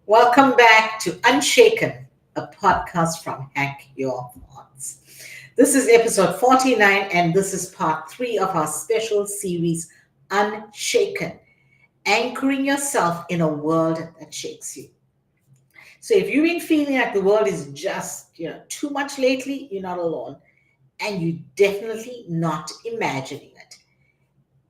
Welcome back to Unshaken, a podcast from Hack Your Thoughts. This is episode 49, and this is part three of our special series, Unshaken, anchoring yourself in a world that shakes you. So if you've been feeling like the world is just, too much lately, you're not alone, and you're definitely not imagining it.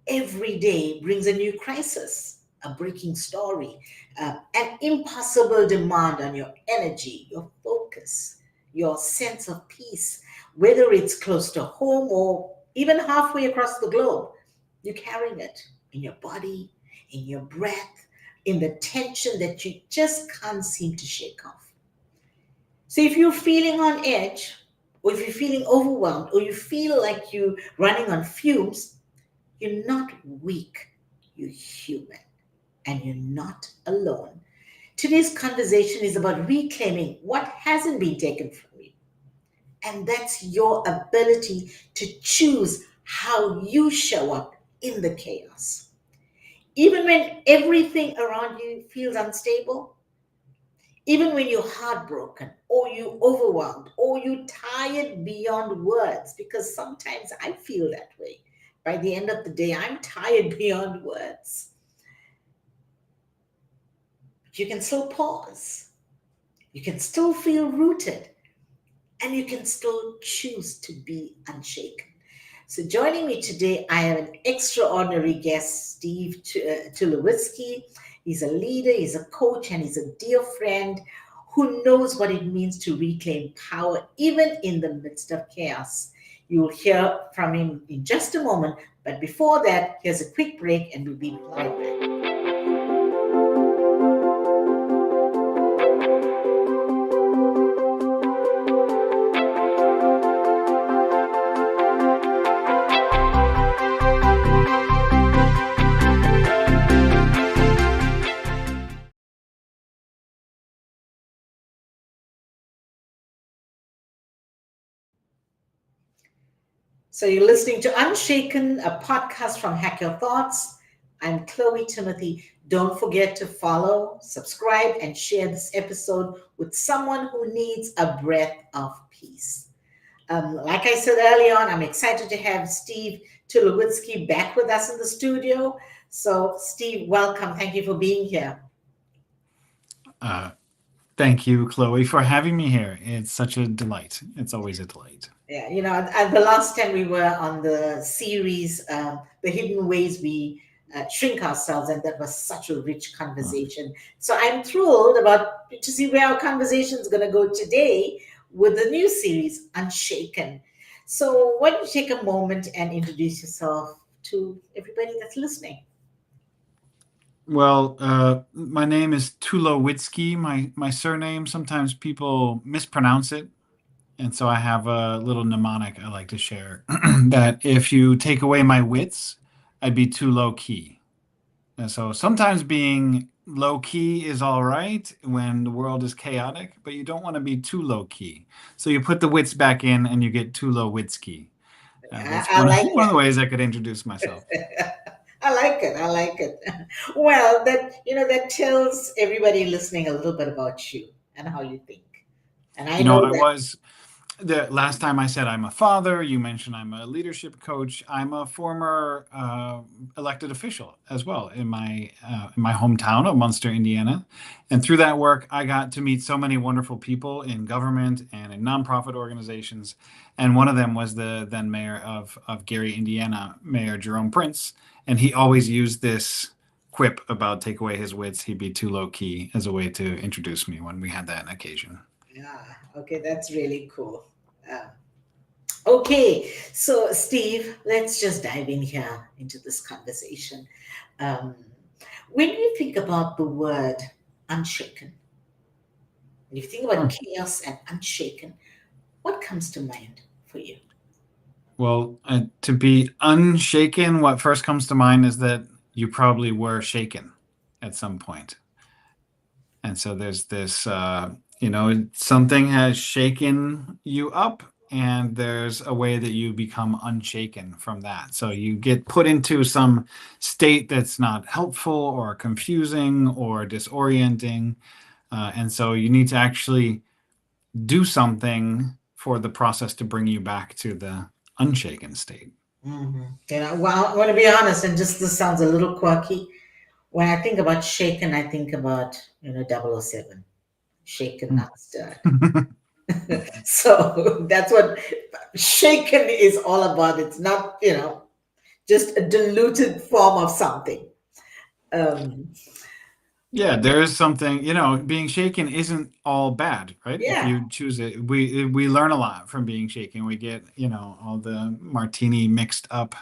Every day brings a new crisis, a breaking story, an impossible demand on your energy, your focus, your sense of peace, whether it's close to home or even halfway across the globe. You're carrying it in your body, in your breath, in the tension that you just can't seem to shake off. So if you're feeling on edge, or if you're feeling overwhelmed, or you feel like you're running on fumes, you're not weak, you're human, and you're not alone. Today's conversation is about reclaiming what hasn't been taken from you, and that's your ability to choose how you show up in the chaos. Even when everything around you feels unstable, even when you're heartbroken or you're overwhelmed or you're tired beyond words, because sometimes I feel that way. By the end of the day, I'm tired beyond words. But you can still pause. You can still feel rooted, and you can still choose to be unshaken. So, joining me today, I have an extraordinary guest, Steve Tulowitzki. He's a leader, he's a coach, and he's a dear friend who knows what it means to reclaim power, even in the midst of chaos. You'll hear from him in just a moment, but before that, here's a quick break, and we'll be right back. So you're listening to Unshaken, a podcast from Hack Your Thoughts. I'm Chloe Timothy. Don't forget to follow, subscribe, and share this episode with someone who needs a breath of peace. Like I said early on, I'm excited to have Steve Tulowitzki back with us in the studio. So, Steve, welcome. Thank you for being here. Uh, Thank you, Chloe, for having me here. It's such a delight. It's always a delight. Yeah, the last time we were on the series, The Hidden Ways We Shrink Ourselves, and that was such a rich Uh, conversation. So I'm thrilled about to see where our conversation is going to go today with the new series, Unshaken. So why don't you take a moment and introduce yourself to everybody that's listening? my name is Tulowitzki. My surname, sometimes people mispronounce it. And so I have a little mnemonic I like to share that if you take away my wits, I'd be too low key. And so sometimes being low key is all right when the world is chaotic, but you don't want to be too low key. So you put the wits back in and you get too low witsky. That's I like one of the ways I could introduce myself. it. I like it. I like it. Well, that tells everybody listening a little bit about you and how you think. And I You know, know I that. was the last time I said I'm a father, you mentioned I'm a leadership coach. I'm a former elected official as well in my hometown of Munster, Indiana. And through that work, I got to meet so many wonderful people in government and in nonprofit organizations. And one of them was the then mayor of Gary, Indiana, Mayor Jerome Prince. And he always used this quip about take away his wits, he'd be too low key as a way to introduce me when we had that occasion. Yeah. Okay, that's really cool. Uh, okay, so Steve, let's just dive in here into this conversation. Um, when you think about the word unshaken, when you think about chaos and unshaken, what comes to mind for you? Well, to be unshaken, what first comes to mind is that you probably were shaken at some point. And so there's this, something has shaken you up, and there's a way that you become unshaken from that. So you get put into some state that's not helpful or confusing or disorienting. And so you need to actually do something for the process to bring you back to the unshaken state. Well, I want to be honest, and just this sounds a little quirky. When I think about shaken, I think about, 007, shaken, not stirred. So that's what shaken is all about. It's not, just a diluted form of something. Um, Yeah, there is something, being shaken isn't all bad, right? If yeah, you choose it, we learn a lot from being shaken. We get, all the martini mixed up,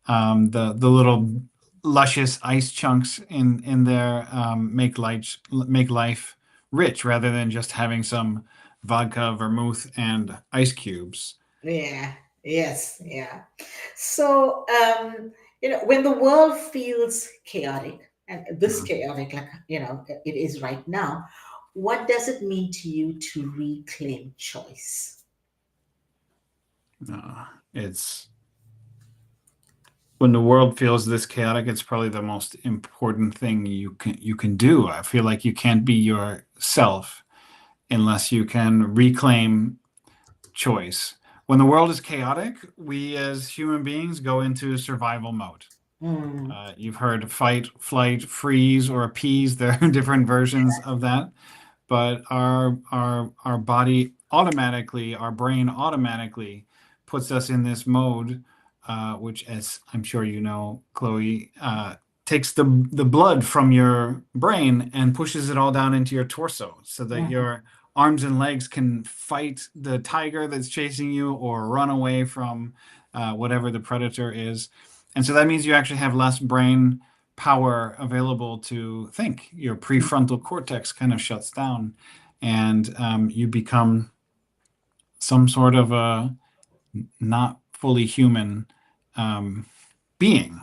the little luscious ice chunks in there, make life rich rather than just having some vodka, vermouth, and ice cubes. yeah, yes, yeah. So, when the world feels chaotic, and this Mm. chaotic, like, it is right now, what does it mean to you to reclaim choice? It's when the world feels this chaotic, it's probably the most important thing you can do. I feel like you can't be yourself unless you can reclaim choice. When the world is chaotic, we as human beings go into survival mode. Mm, You've heard fight, flight, freeze, or appease. There are different versions of that, but our body automatically, our brain automatically puts us in this mode, which, as I'm sure you know, Chloe, takes the blood from your brain and pushes it all down into your torso so that mhm, your arms and legs can fight the tiger that's chasing you or run away from whatever the predator is. And so that means you actually have less brain power available to think. Your prefrontal cortex kind of shuts down, and you become some sort of a not fully human um, being.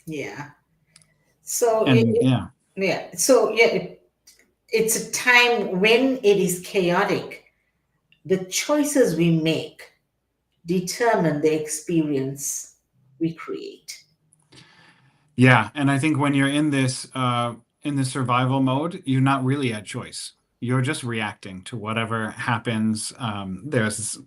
yeah. So, And yeah, yeah. So, yeah, it's a time when it is chaotic. The choices we make determine the experience we create. yeah, and I think when you're in this survival mode, you're not really at choice. You're just reacting to whatever happens. There's,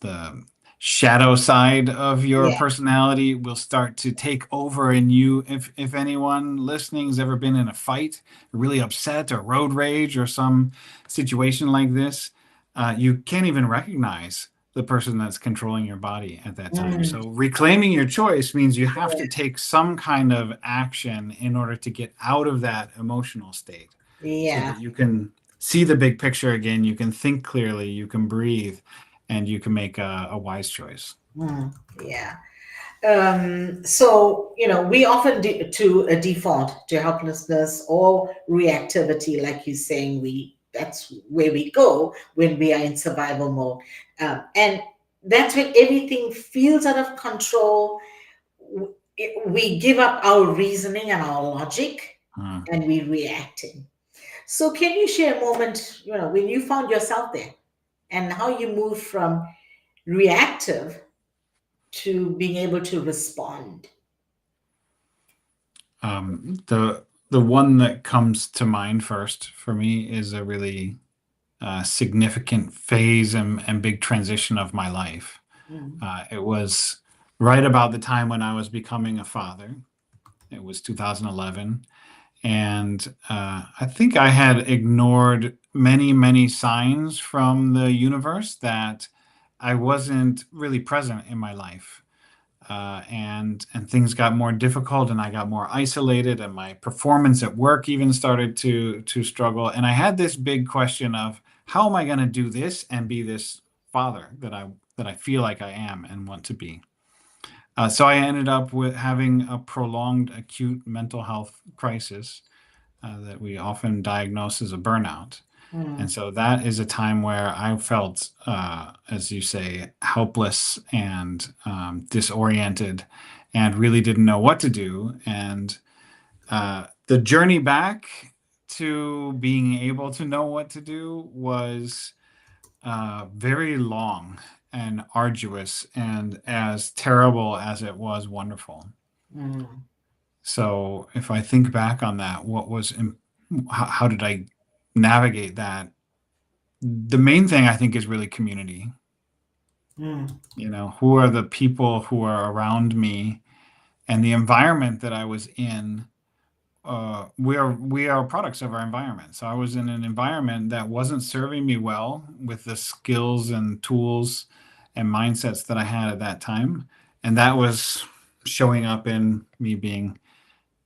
the shadow side of your Yeah. personality will start to take over in you. If anyone listening has ever been in a fight, really upset or road rage or some situation like this, you can't even recognize the person that's controlling your body at that time. Mm, So reclaiming your choice means you have to take some kind of action in order to get out of that emotional state so yeah. that you can see the big picture again, you can think clearly, you can breathe, and you can make a wise choice. Yeah. So, we often do to a default to helplessness or reactivity, like you're saying, that's where we go when we are in survival mode. And that's when everything feels out of control. We give up our reasoning and our logic Uh, and we reacting. So, can you share a moment, when you found yourself there and how you moved from reactive to being able to respond? the one that comes to mind first for me is a really significant phase and big transition of my life. Mm, It was right about the time when I was becoming a father. It was 2011. And I think I had ignored many, many signs from the universe that I wasn't really present in my life. And things got more difficult, and I got more isolated, and my performance at work even started to struggle. And I had this big question of how am I going to do this and be this father that I feel like I am and want to be. So I ended up with having a prolonged acute mental health crisis that we often diagnose as a burnout. And mm, so that is a time where I felt, as you say, helpless and disoriented and really didn't know what to do. And the journey back to being able to know what to do was very long and arduous, and as terrible as it was, wonderful. mm, So if I think back on that, what was how did I navigate that? The main thing I think is really community. Mm, Who are the people who are around me and the environment that I was in. We are products of our environment. So I was in an environment that wasn't serving me well with the skills and tools and mindsets that I had at that time, and that was showing up in me being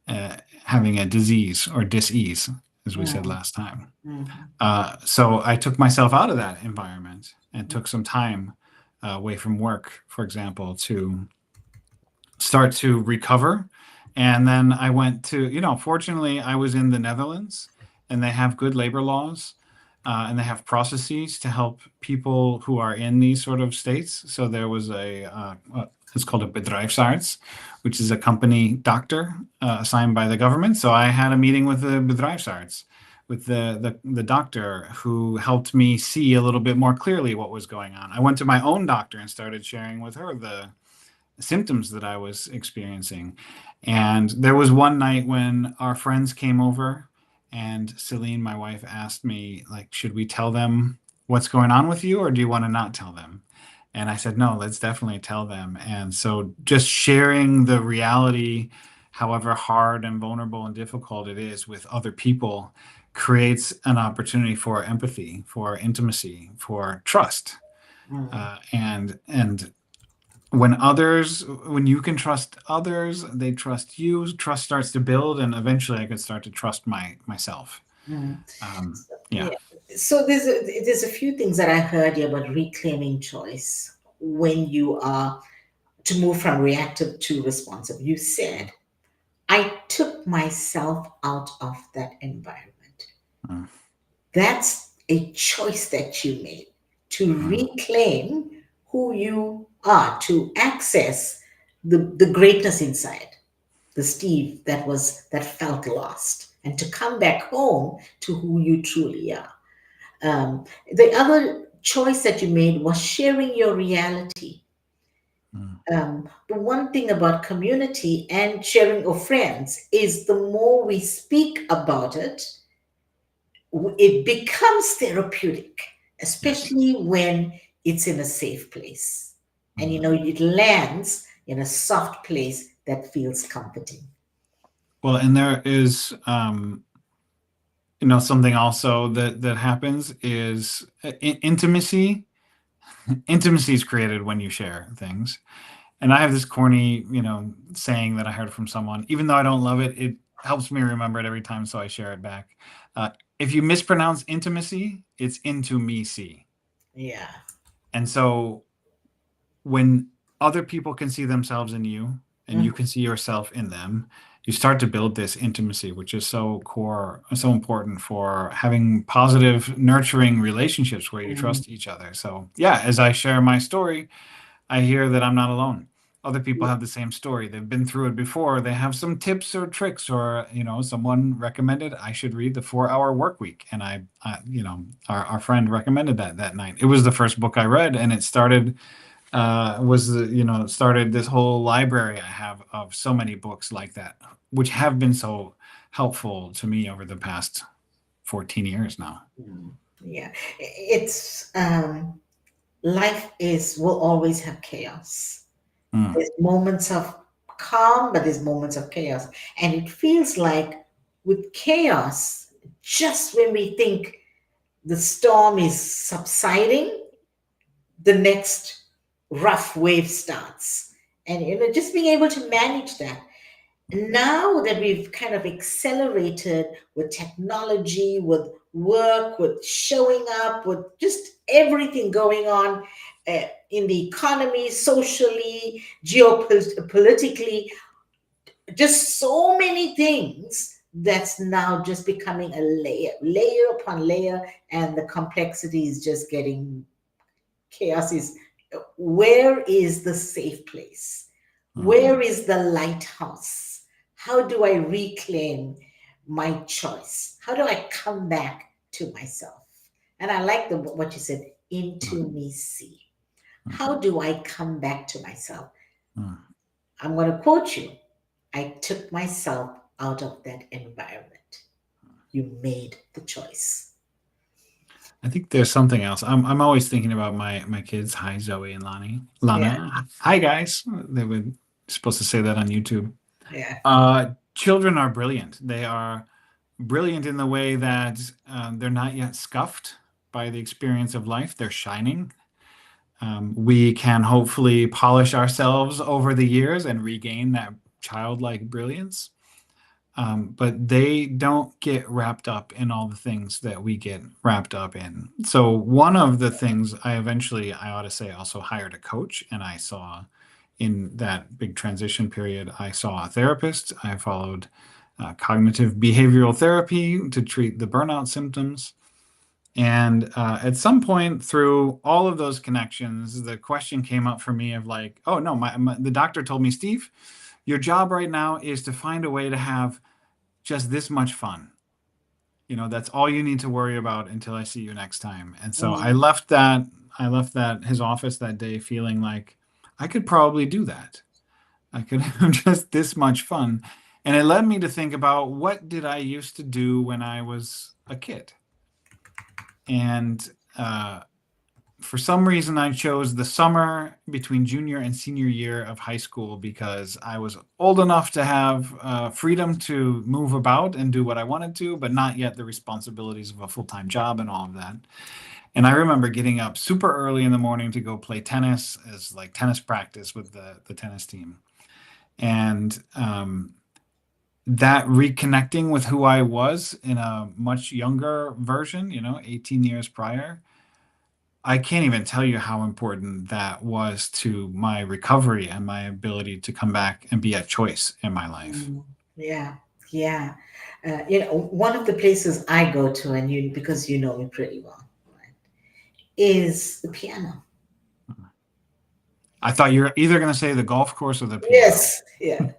uh, having a disease or dis-ease, as we said mm, last time. mm, So I took myself out of that environment and took some time away from work, for example, to start to recover. And then I went to, fortunately, I was in the Netherlands and they have good labor laws and they have processes to help people who are in these sort of states. So there was it's called a bedrijfsarts, which is a company doctor assigned by the government. So I had a meeting with the bedrijfsarts, with the doctor who helped me see a little bit more clearly what was going on. I went to my own doctor and started sharing with her the symptoms that I was experiencing. And there was one night when our friends came over, and Celine, my wife, asked me, like, should we tell them what's going on with you, or do you want to not tell them? And I said, no, let's definitely tell them. And so just sharing the reality, however hard and vulnerable and difficult it is with other people, creates an opportunity for empathy, for intimacy, for trust. mm. And when you can trust others, they trust you, trust starts to build, and eventually I could start to trust myself. Mm. Yeah. Yeah. So there's a few things that I heard here about reclaiming choice when you are to move from reactive to responsive. You said, I took myself out of that environment. Mm, That's a choice that you made to mm, reclaim who you are, to access the greatness inside, the Steve that felt lost, and to come back home to who you truly are. The other choice that you made was sharing your reality. mm. The one thing about community and sharing of friends is the more we speak about it, it becomes therapeutic, Yes. especially when it's in a safe place. And Mm. it lands in a soft place that feels comforting. Well, and there is, something also that happens is intimacy. Intimacy is created when you share things. And I have this corny, saying that I heard from someone. Even though I don't love it, it helps me remember it every time, so I share it back. If you mispronounce intimacy, it's into me see. Yeah. And so when other people can see themselves in you and you Mhm. can see yourself in them, you start to build this intimacy, which is so core, so important for having positive, nurturing relationships where you Mhm. trust each other. So, yeah, as I share my story, I hear that I'm not alone. Other people have the same story. They've been through it before. They have some tips or tricks, or someone recommended I should read the 4 Hour Work Week, and our friend recommended that night. It was the first book I read, and it started this whole library I have of so many books like that, which have been so helpful to me over the past 14 years now. Mm. Yeah. It's life is will always have chaos. Mm, There's moments of calm, but there's moments of chaos. And it feels like with chaos, just when we think the storm is subsiding, the next rough wave starts. And just being able to manage that. Now that we've kind of accelerated with technology, with work, with showing up, with just everything going on in the economy, socially, geopolitically, just so many things that's now just becoming a layer upon layer, and the complexity is just getting chaos. Is where is the safe place? mm, Where is the lighthouse? How do I reclaim my choice? How do I come back to myself? And I like what you said, mm, into me see. mm, How do I come back to myself? mm. I'm going to quote you. I took myself out of that environment. You made the choice. I think there's something else. I'm always thinking about my kids. Hi, Zoe and Lonnie. Yeah, Lana. Hi, guys. They were supposed to say that on YouTube. yeah. Children are brilliant. They are brilliant in the way that they're not yet scuffed by the experience of life. They're shining. We can hopefully polish ourselves over the years and regain that childlike brilliance. But they don't get wrapped up in all the things that we get wrapped up in. So one of the things I ought to say, also hired a coach, and I saw in that big transition period, I saw a therapist. I followed cognitive behavioral therapy to treat the burnout symptoms. And at some point through all of those connections, the question came up for me of like, oh no, the doctor told me, Steve, your job right now is to find a way to have just this much fun. That's all you need to worry about until I see you next time. And so Mm, I left that his office that day feeling like I could probably do that. I could have just this much fun. And it led me to think about what did I used to do when I was a kid? And for some reason, I chose the summer between junior and senior year of high school because I was old enough to have freedom to move about and do what I wanted to, but not yet the responsibilities of a full-time job and all of that. And I remember getting up super early in the morning to go play tennis as like tennis practice with the tennis team. And that reconnecting with who I was in a much younger version, 18 years prior, I can't even tell you how important that was to my recovery and my ability to come back and be at choice in my life. mm, yeah, yeah. One of the places I go to, and you, because you know me pretty well, right, is the piano. I thought you were either going to say the golf course or the piano. Yes, yeah.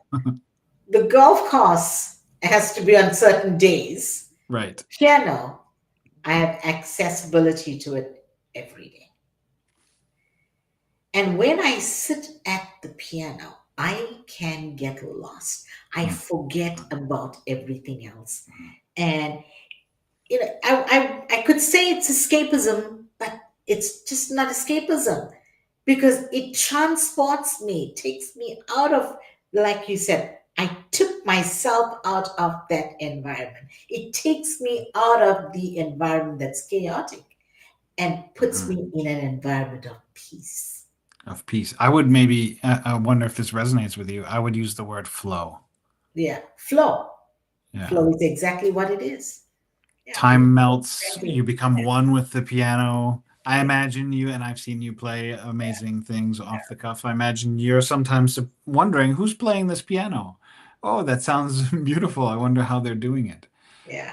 The golf course has to be on certain days. Right. Piano, I have accessibility to it every day. And when I sit at the piano, I can get lost. I forget about everything else. And I could say it's escapism, but it's just not escapism because it transports me, it takes me out of, like you said, I took myself out of that environment. It takes me out of the environment that's chaotic and puts Mhm. me in an environment of peace. Of peace. I would maybe, I wonder if this resonates with you. I would use the word flow. Yeah, flow. Yeah. Flow is exactly what it is. Yeah, it's Time melts, you exactly. become one with the piano. I imagine you, and I've seen you play amazing things off the cuff. I imagine you're sometimes wondering who's playing this piano. Oh, that sounds beautiful. I wonder how they're doing it. Yeah.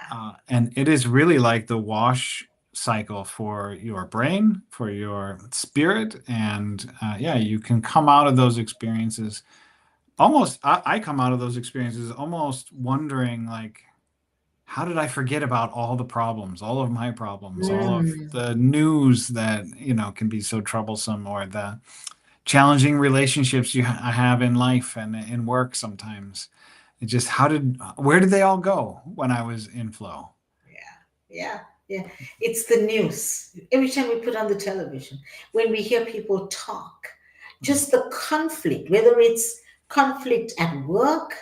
And it is really like the wash cycle for your brain, for your spirit. And yeah, you can come out of those experiences almost, I come out of those experiences almost wondering, like, how did I forget about all the problems, all of my problems, all of Mm, the news that, can be so troublesome, or the challenging relationships I have in life and in work sometimes. It just, where did they all go when I was in flow? yeah. Yeah. Yeah. It's the news. Every time we put on the television, when we hear people talk, just the conflict, whether it's conflict at work,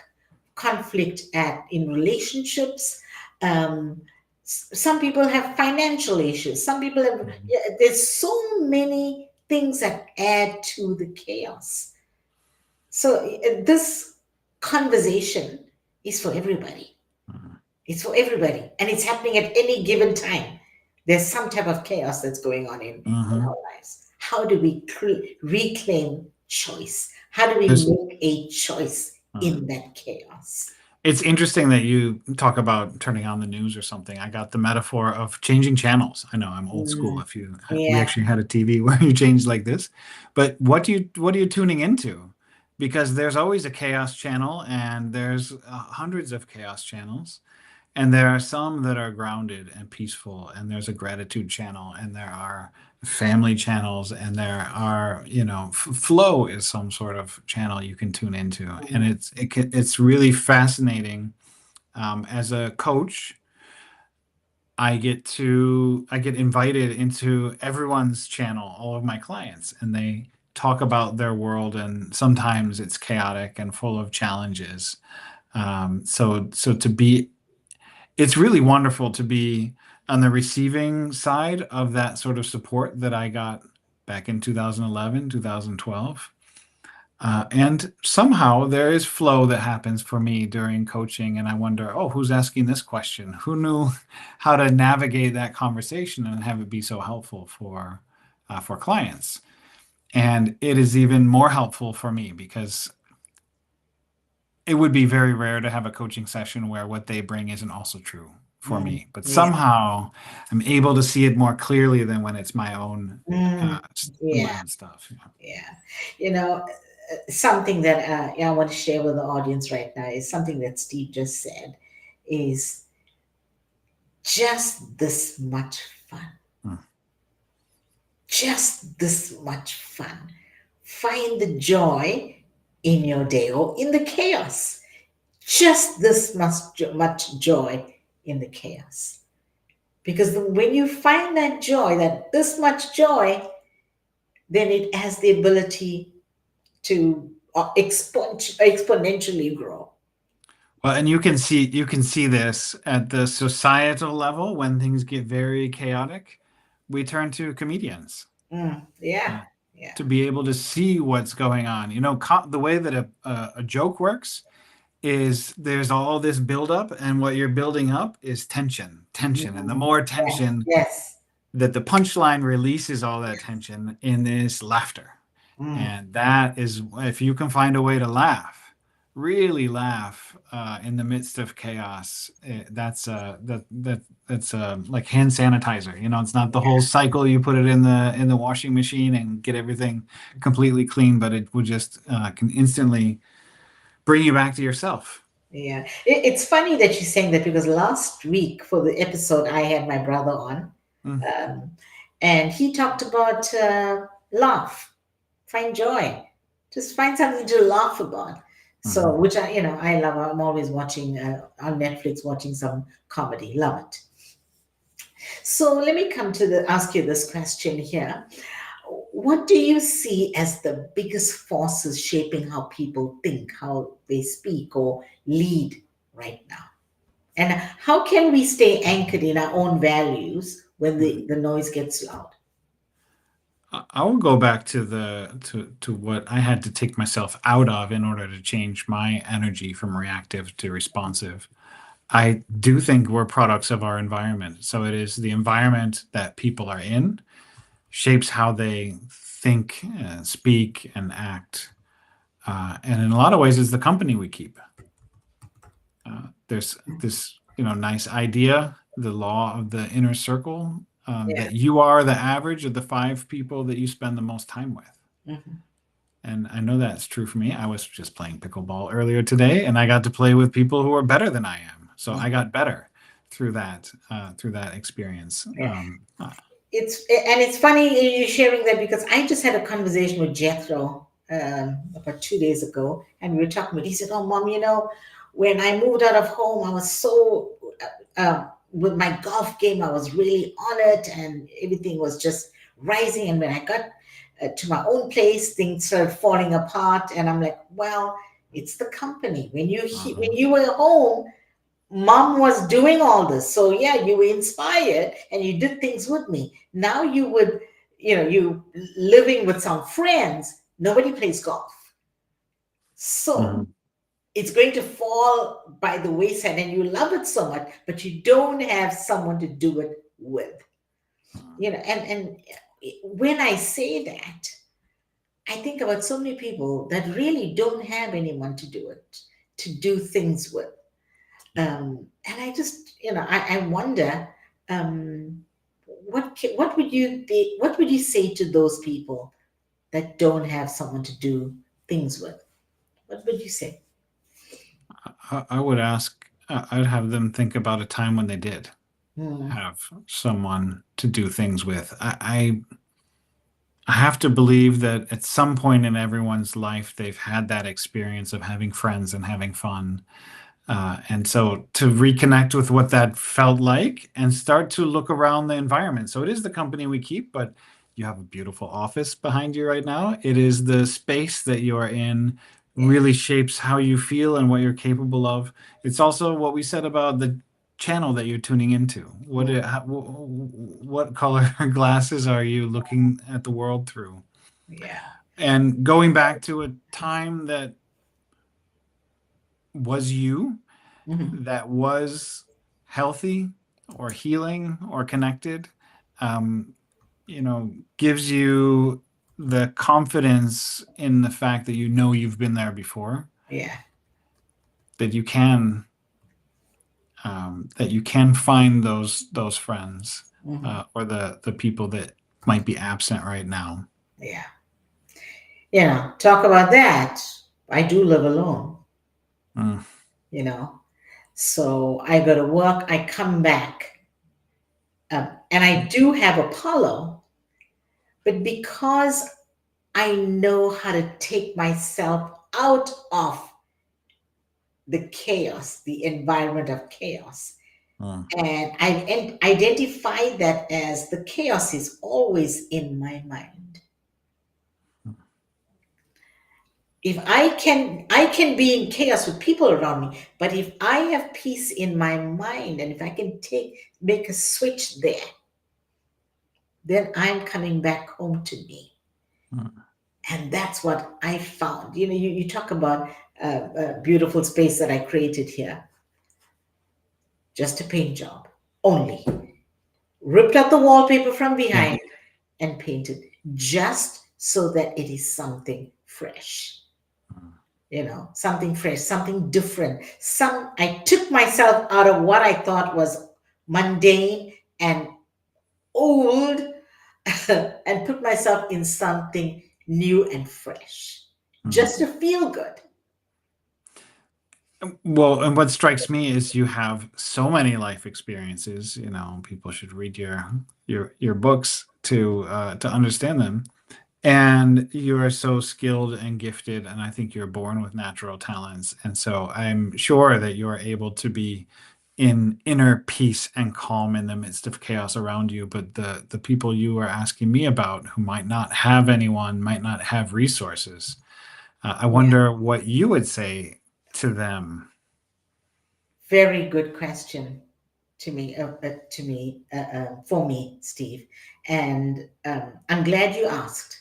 conflict at in relationships. Um, some people have financial issues. Some people have. Mhm. Yeah, there's so many things that add to the chaos. So this conversation is for everybody. Mhm. It's for everybody, and it's happening at any given time. There's some type of chaos that's going on in our Mhm. lives. How do we reclaim choice? How do we There's, make a choice uh, in that chaos? it's interesting that you talk about turning on the news or something. I got the metaphor of changing channels. I know I'm old school. Mm, If you, we yeah. actually had a TV where you changed like this, but what are you tuning into? Because there's always a chaos channel, and there's hundreds of chaos channels. And there are some that are grounded and peaceful, and there's a gratitude channel, and there are family channels, and there are, flow is some sort of channel you can tune into. And Mm, it's really fascinating as a coach. I get invited into everyone's channel, all of my clients, and they talk about their world, and sometimes it's chaotic and full of challenges. So to be, it's really wonderful to be on the receiving side of that sort of support that I got back in 2011, 2012. And somehow there is flow that happens for me during coaching, and I wonder, oh, who's asking this question? Who knew how to navigate that conversation and have it be so helpful for clients? And it is even more helpful for me because it would be very rare to have a coaching session where what they bring isn't also true for Mm, me. But yeah. somehow I'm able to see it more clearly than when it's Mm, my yeah. own stuff. Yeah. Yeah. You know, something that I want to share with the audience right now is something that Steve just said is just this much fun. Mm. Just this much fun. Find the joy in your day or in the chaos. Just this much joy in the chaos. Because when you find that joy, that this much joy, then it has the ability to exponentially grow. Well, and you can see this at the societal level when things get very chaotic. We turn to comedians Yeah, uh, yeah, to be able to see what's going on. You know, the way that a joke works is there's all this buildup, and what you're building up is tension, tension, and the mm, more yes, tension yes, that the punchline releases all that tension in this laughter. mm, And that is, if you can find a way to laugh, really laugh in the midst of chaos, that's like hand sanitizer. You know, it's not the whole cycle. You put it in the washing machine and get everything completely clean, but it will just can instantly bring you back to yourself. yeah. It's funny that you're saying that because last week for the episode I had my brother on, Mm, um, and he talked about laugh, find joy, just find something to laugh about. So, mhm. which I love. I'm always watching on Netflix, watching some comedy. Love it. So let me come to the ask you this question here. What do you see as the biggest forces shaping how people think, how they speak or lead right now? And how can we stay anchored in our own values when Mhm. the noise gets loud? I will go back to to what I had to take myself out of in order to change my energy from reactive to responsive. I do think we're products of our environment. So it is the environment that people are in shapes how they think, speak, and act. And in a lot of ways, it's the company we keep. There's this, nice idea, the law of the inner circle, Yeah. that you are the average of the five people that you spend the most time with. Mhm. And I know that's true for me. I was just playing pickleball earlier today, and I got to play with people who are better than I am. So I got better through that experience. Yeah. It's funny you sharing that because I just had a conversation with Jethro about 2 days ago, and we were talking about. He said, "Oh, mom, when I moved out of home, I was so with my golf game. I was really on it, and everything was just rising. And when I got to my own place, things started falling apart. And I'm like, well, it's the company. When Uh-huh. you were home." Mom was doing all this. So yeah, you were inspired and you did things with me. Now you living with some friends, nobody plays golf. So Mhm. it's going to fall by the wayside and you love it so much, but you don't have someone to do it with. And when I say that, I think about so many people that really don't have anyone to do it, to do things with. And I just, I wonder, what would you say to those people that don't have someone to do things with? What would you say? I would ask, I'd have them think about a time when they did Hmm. have someone to do things with. I have to believe that at some point in everyone's life, they've had that experience of having friends and having fun. And so to reconnect with what that felt like and start to look around the environment. So it is the company we keep, but you have a beautiful office behind you right now. It is the space that you are in Yeah. really shapes how you feel and what you're capable of. It's also what we said about the channel that you're tuning into. Mm. What color glasses are you looking at the world through? Yeah. And going back to a time that was you, Mhm. that was healthy or healing or connected, um, gives you the confidence in the fact that you've been there before, Yeah. that you can find those friends, Mhm. or the people that might be absent right now. Yeah. Talk about that. I do live alone, Mm, you know. So I go to work, I come back, and I do have Apollo, but because I know how to take myself out of the chaos, the environment of chaos, mm, and I identify that as the chaos is always in my mind. If I can be in chaos with people around me, but if I have peace in my mind and if I can make a switch there, then I'm coming back home to me. mm. And that's what I found. You talk about a beautiful space that I created here, just a paint job only. Ripped out the wallpaper from Yeah. behind and painted just so that it is something fresh. Something fresh, something different. I took myself out of what I thought was mundane and old and put myself in something new and fresh Mm. just to feel good. Well, and what strikes me is you have so many life experiences. People should read your books to understand them. And you are so skilled and gifted, and I think you're born with natural talents. And so I'm sure that you are able to be in inner peace and calm in the midst of chaos around you. But the people you are asking me about, who might not have anyone, might not have resources, I Yeah, wonder what you would say to them. very good question for me, Steve. And I'm glad you asked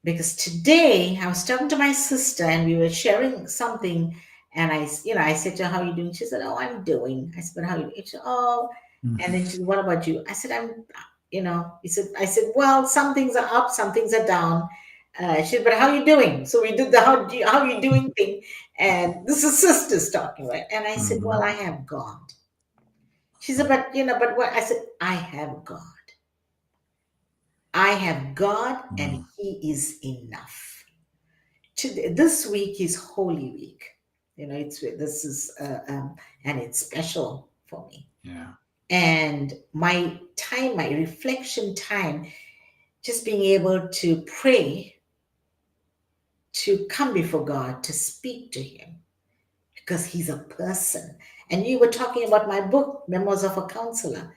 because today I was talking to my sister and we were sharing something. And I said to her, "How are you doing?" She said, "Oh, I'm doing." I said, "But how are you?" She said, "Oh," Mm, and then she said, "What about you?" I said, I said, "Well, some things are up, some things are down." She said, "But how are you doing?" So we did the how are you doing thing. And this is sisters talking, right? And I said, "Well, mhm, I have God." She said, "But what?" I said, "I have God. I have God and mm, He is enough." This week is Holy Week. It's this is and it's special for me. yeah. And my reflection time, just being able to pray, to come before God, to speak to Him, because He's a person. And you were talking about my book, Memoirs of a Counselor.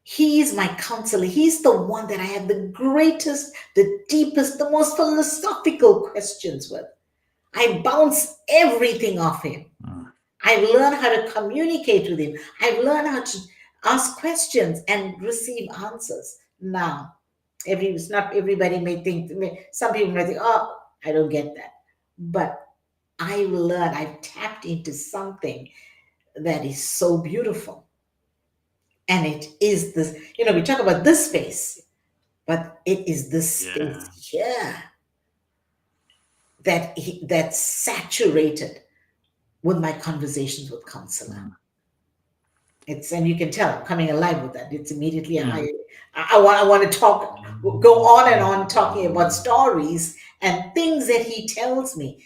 He is my counselor. He's the one that I have the greatest, the deepest, the most philosophical questions with. I bounce everything off him. Mm, I've learned how to communicate with him. I've learned how to ask questions and receive answers. Now, it's not everybody may think, some people may think, "Oh, I don't get that." But I've tapped into something that is so beautiful. And it is this, we talk about this space, but it is this space yeah. here that's saturated with my conversations with counselor. Mm, And you can tell I'm coming alive with that. It's immediately a yeah. high. I want to go on and on talking about stories and things that he tells me.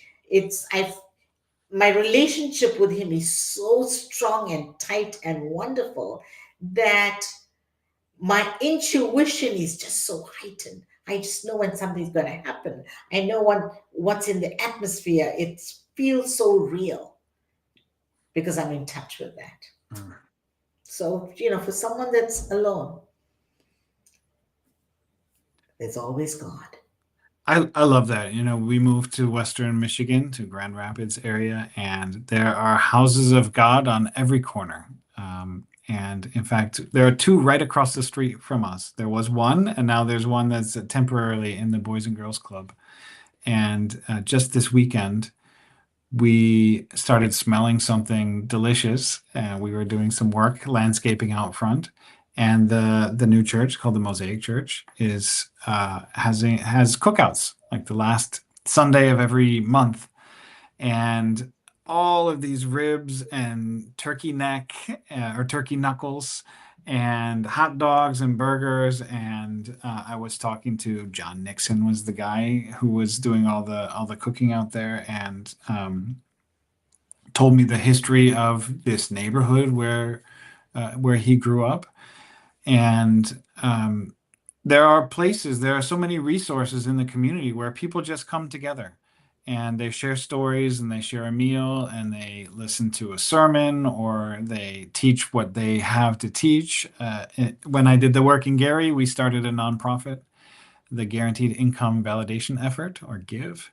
My relationship with him is so strong and tight and wonderful that my intuition is just so heightened. I just know when something's going to happen. I know what's in the atmosphere. It feels so real. because I'm in touch with that. Mm. So, you know, for someone that's alone, there's always God. I love that. You know, we moved to Western Michigan, to Grand Rapids area, and there are houses of God on every corner. And in fact, there are two right across the street from us. There was one, and now there's one that's temporarily in the Boys and Girls Club. And just this weekend, we started smelling something delicious. We were doing some work landscaping out front, and the new church called the Mosaic Church is has cookouts like the last Sunday of every month, and all of these ribs and turkey neck or turkey knuckles and hot dogs and burgers. And I was talking to John Nixon, was the guy who was doing all the cooking out there, and told me the history of this neighborhood where he grew up. And there are so many resources in the community where people just come together and they share stories and they share a meal and they listen to a sermon or they teach what they have to teach. When I did the work in Gary, we started a nonprofit, the Guaranteed Income Validation Effort, or GIVE.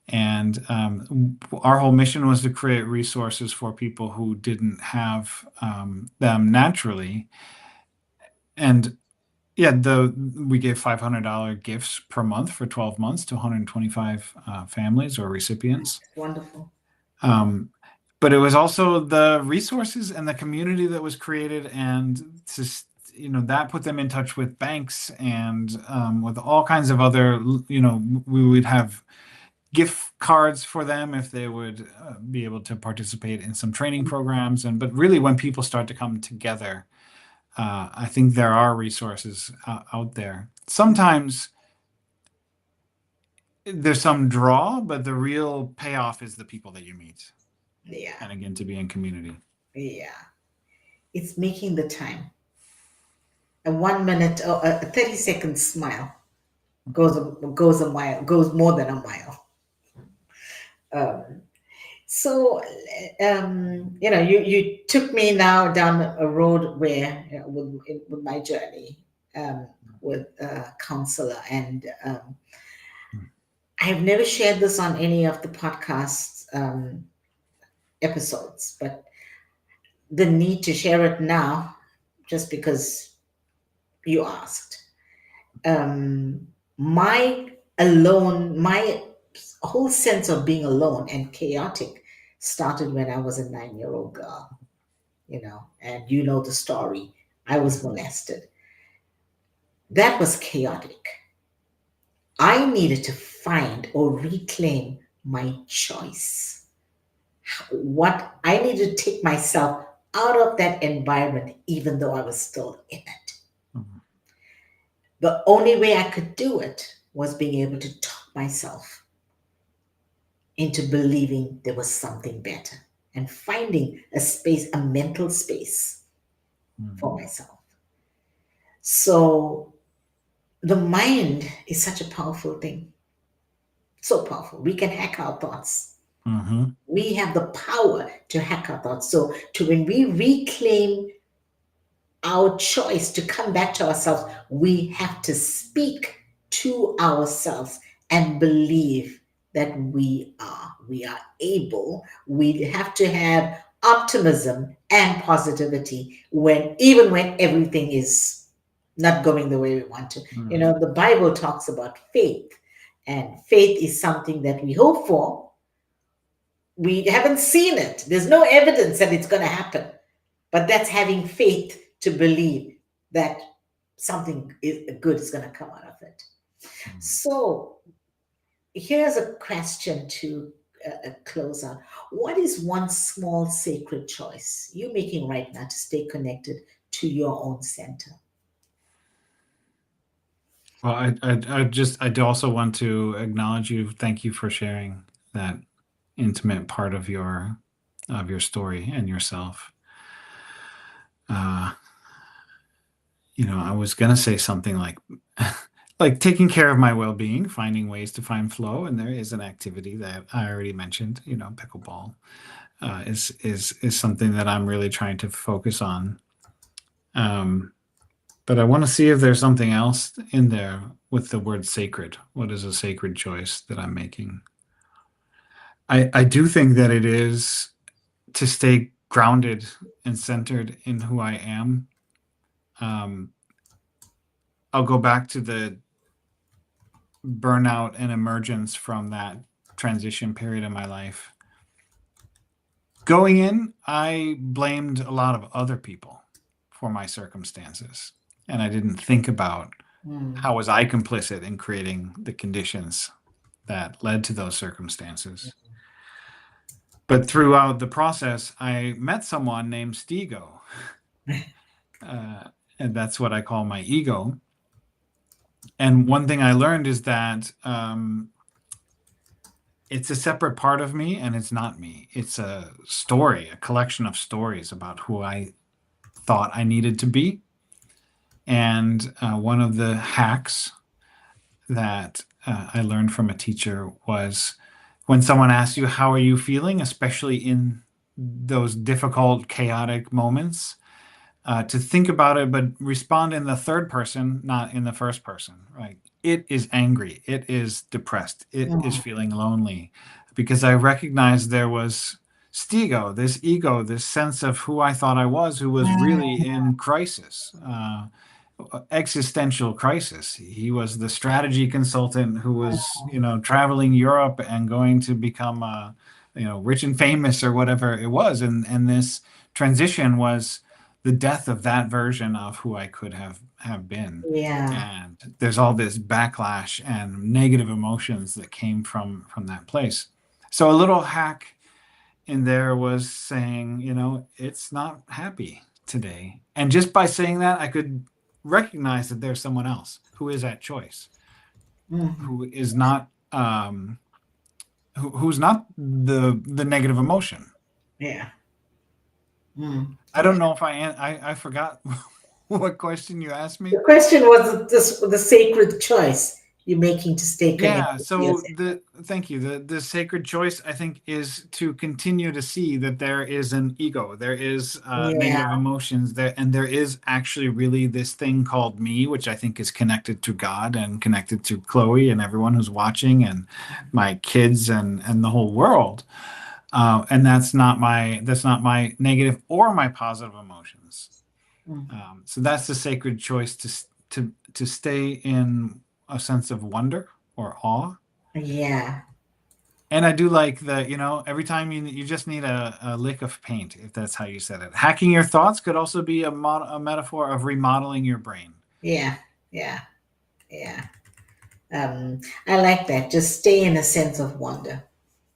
And our whole mission was to create resources for people who didn't have them naturally. And yeah, we gave $500 gifts per month for 12 months to 125 families or recipients. Wonderful. Um, but it was also the resources and the community that was created, and just, you know, that put them in touch with banks and with all kinds of other, you know, we would have gift cards for them if they would be able to participate in some training programs. But really, when people start to come together, I think there are resources out there. Sometimes there's some draw, but the real payoff is the people that you meet, Yeah. and again, to be in community. Yeah. It's making the time. A 1 minute or a 30-second smile goes a mile, goes more than a mile. Um, so, you know, you took me now down a road where, you know, with my journey with a counselor, and I have never shared this on any of the podcast episodes, but the need to share it now, just because you asked. My alone, my whole sense of being alone and chaotic started when I was a 9-year-old girl, you know, and you know the story. I was molested. That was chaotic. I needed to find or reclaim my choice. What I needed to take myself out of that environment, even though I was still in it. Mhm. The only way I could do it was being able to talk myself into believing there was something better and finding a space, a mental space for myself. So the mind is such a powerful thing. So powerful. We can hack our thoughts. Mhm. We have the power to hack our thoughts. So to when we reclaim our choice to come back to ourselves, we have to speak to ourselves and believe that we are able. We have to have optimism and positivity when even when everything is not going the way we want to. You Mhm. know, the Bible talks about faith, and faith is something that we hope for. We haven't seen it. There's no evidence that it's going to happen, but that's having faith to believe that good is going to come out of it. So here's a question to close out. What is one small sacred choice you're making right now to stay connected to your own center? Well, I do also want to acknowledge you. Thank you for sharing that intimate part of your story and yourself. Uh, you know, I was gonna say something like like taking care of my well-being, finding ways to find flow, and there is an activity that I already mentioned, you know, pickleball. is something that I'm really trying to focus on. Um, but I want to see if there's something else in there with the word sacred. What is a sacred choice that I'm making? I do think that it is to stay grounded and centered in who I am. Um, I'll go back to the burnout and emergence from that transition period in my life. Going in, I blamed a lot of other people for my circumstances, and I didn't think about Mm. how was I complicit in creating the conditions that led to those circumstances. But throughout the process, I met someone named Stigo, uh, and that's what I call my ego. And one thing I learned is that it's a separate part of me and it's not me. It's a story, a collection of stories about who I thought I needed to be. And one of the hacks that I learned from a teacher was when someone asks you, how are you feeling, especially in those difficult, chaotic moments, to think about it, but respond in the third person, not in the first person, right? It is angry. It is depressed. It is Mm. feeling lonely because I recognized there was Stigo, this ego, this sense of who I thought I was, who was really Mm. in crisis, existential crisis. He was the strategy consultant who was, traveling Europe and going to become, rich and famous or whatever it was. And this transition was the death of that version of who I could have been. Yeah. And there's all this backlash and negative emotions that came from that place. So a little hack in there was saying, it's not happy today. And just by saying that, I could recognize that there's someone else who is at choice, Mhm. who is not who's not the negative emotion. Yeah. Mm. I don't know if I forgot what question you asked me. The question was the sacred choice you're making to stay Yeah, connected to so yourself. thank you. The sacred choice, I think, is to continue to see that there is an ego, there is Yeah. negative emotions there, and there is actually really this thing called me, which I think is connected to God and connected to Chloe and everyone who's watching and my kids and the whole world. And that's not my negative or my positive emotions. Mm. So that's the sacred choice to stay in a sense of wonder or awe. Yeah. And I do like that, every time you just need a lick of paint, if that's how you said it. Hacking your thoughts could also be a metaphor of remodeling your brain. Yeah. Yeah. Yeah. I like that. Just stay in a sense of wonder.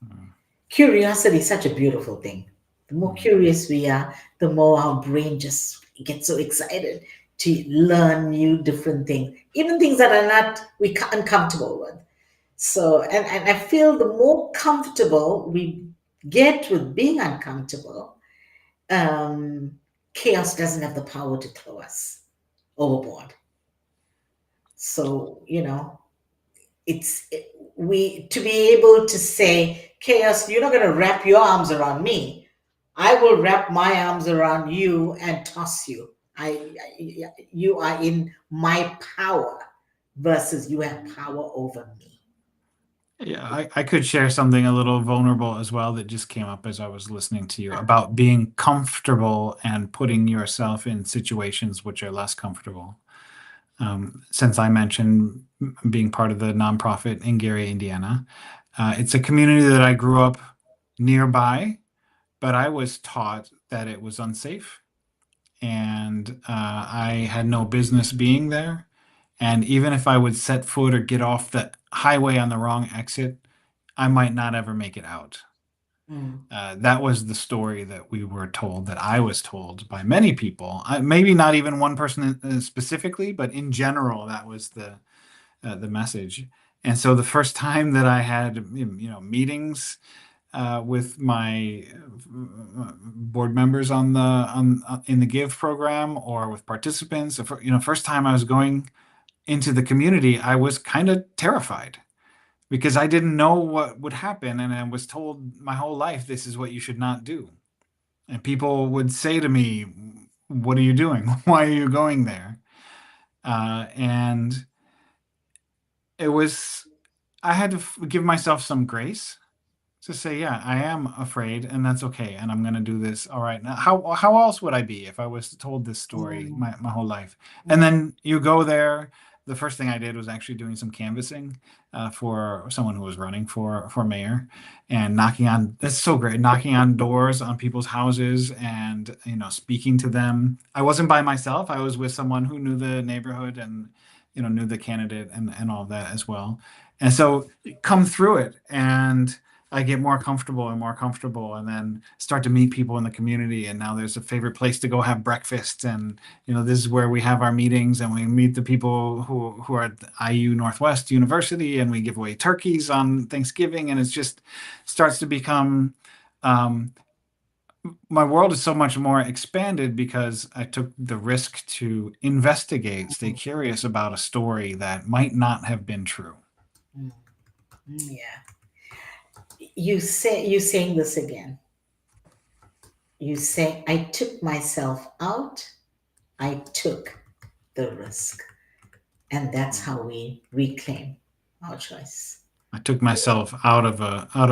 Mm, Curiosity is such a beautiful thing. The more mm. curious we are, the more our brain just gets so excited to learn new different things, even things that are not uncomfortable with. So, and I feel the more comfortable we get with being uncomfortable, um, chaos doesn't have the power to throw us overboard. So, we to be able to say, chaos, you're not going to wrap your arms around me. I will wrap my arms around you and toss you. You are in my power versus you have power over me. Yeah, I could share something a little vulnerable as well that just came up as I was listening to you about being comfortable and putting yourself in situations which are less comfortable. Since I mentioned being part of the nonprofit in Gary, Indiana, it's a community that I grew up nearby, but I was taught that it was unsafe and I had no business being there. And even if I would set foot or get off the highway on the wrong exit, I might not ever make it out. Mm. That was the story that we were told, that I was told by many people. Maybe not even one person specifically, but in general, that was the message. And so the first time that I had, meetings with my board members on in the Give program or with participants, first time I was going into the community, I was kind of terrified because I didn't know what would happen, and I was told my whole life this is what you should not do. And people would say to me, "What are you doing? Why are you going there?" And it was I had to give myself some grace to say, yeah, I am afraid, and that's okay, and I'm going to do this. All right. Now, how else would I be if I was told this story Mm, my whole life? And mm, then you go there. The first thing I did was actually doing some canvassing for someone who was running for mayor, and knocking on. That's so great. Knocking on doors on people's houses, and speaking to them. I wasn't by myself. I was with someone who knew the neighborhood, and knew the candidate, and all of that as well. And so come through it, and I get more comfortable, and then start to meet people in the community. And now there's a favorite place to go have breakfast, and this is where we have our meetings, and we meet the people who are at IU Northwest University, and we give away turkeys on Thanksgiving, and it's just starts to become. My world is so much more expanded because I took the risk to investigate, stay mm, curious about a story that might not have been true. mm, yeah. You saying this again. You say, I took myself out, I took the risk. And that's how we reclaim our choice. I took myself out of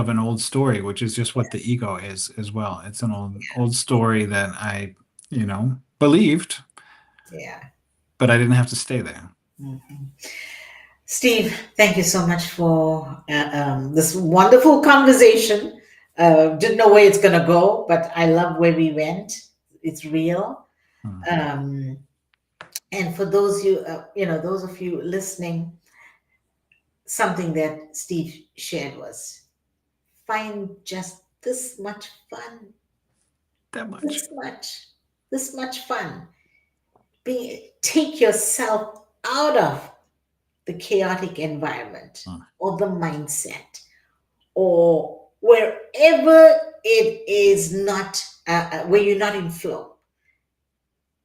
an old story, which is just what the ego is as well. It's an old story that I, believed, Yeah. but I didn't have to stay there. Mhm. Steve, thank you so much for this wonderful conversation. Didn't know where it's going to go, but I love where we went. It's real. Hmm. Um, and for those those of you listening, something that Steve shared was find just this much fun, That much. this much, this much fun. Take yourself out of the chaotic environment Hmm. or the mindset or wherever it is not where you're not in flow,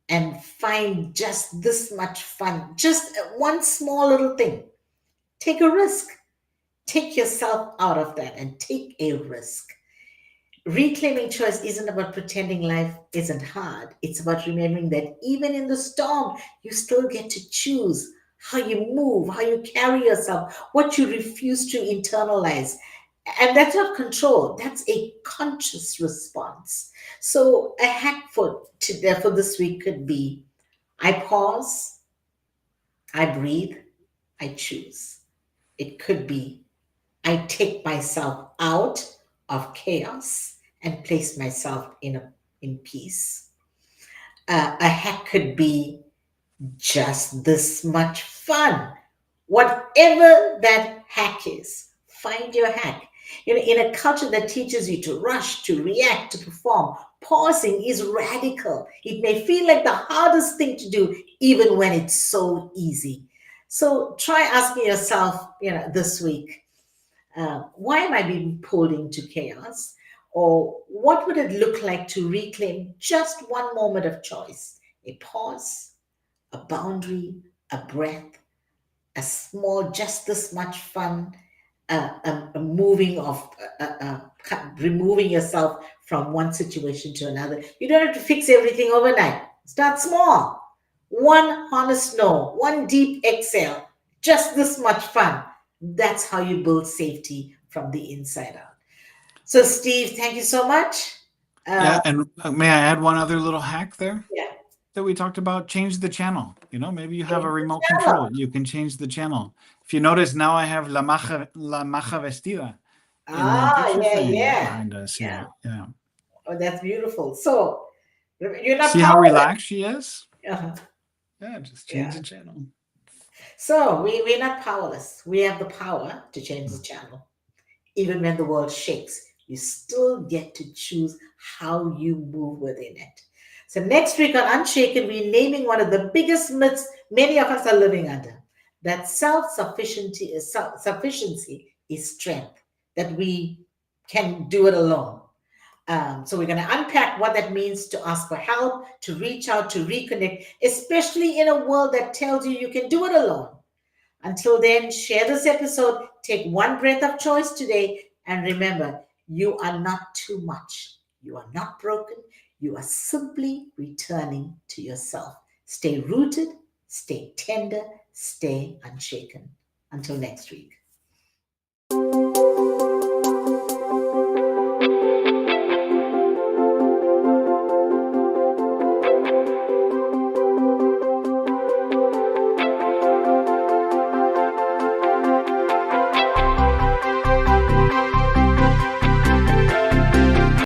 and find just this much fun, just one small little thing. Take a risk, take yourself out of that and take a risk. Reclaiming choice isn't about pretending life isn't hard. It's about remembering that even in the storm, you still get to choose how you move, how you carry yourself, what you refuse to internalize. And that's not control, that's a conscious response. So, a hack for this week could be I pause, I breathe, I choose. It could be I take myself out of chaos and place myself in peace. A hack could be just this much fun. Whatever that hack is, find your hack. In a culture that teaches you to rush, to react, to perform, pausing is radical. It may feel like the hardest thing to do, even when it's so easy. So try asking yourself, this week, why am I being pulled into chaos? Or what would it look like to reclaim just one moment of choice? A pause, a boundary, a breath, a small, just this much fun, a moving of, removing yourself from one situation to another. You don't have to fix everything overnight. Start small. One honest no, one deep exhale, just this much fun. That's how you build safety from the inside out. So, Steve, thank you so much. Uh, Yeah, and may I add one other little hack there yeah, that we talked about? Change the channel. Maybe you have a change the remote channel. control. You can change the channel. If you notice, now I have La Maja Vestida in the Ah, picture yeah, frame yeah, behind us yeah. here. Yeah. Oh, that's beautiful. So, you're not See how powerless. relaxed she is? Uh-huh. Yeah, just change Yeah. the channel. So we're not powerless. We have the power to change the Hmm. channel. Even when the world shakes, you still get to choose how you move within it. So next week on Unshaken, we're naming one of the biggest myths many of us are living under. That sufficiency is strength, that we can do it alone. So we're going to unpack what that means to ask for help, to reach out, to reconnect, especially in a world that tells you you can do it alone. Until then, share this episode, Take one breath of choice today and remember, you are not too much. You are not broken. You are simply returning to yourself. Stay rooted, stay tender, stay unshaken. Until next week.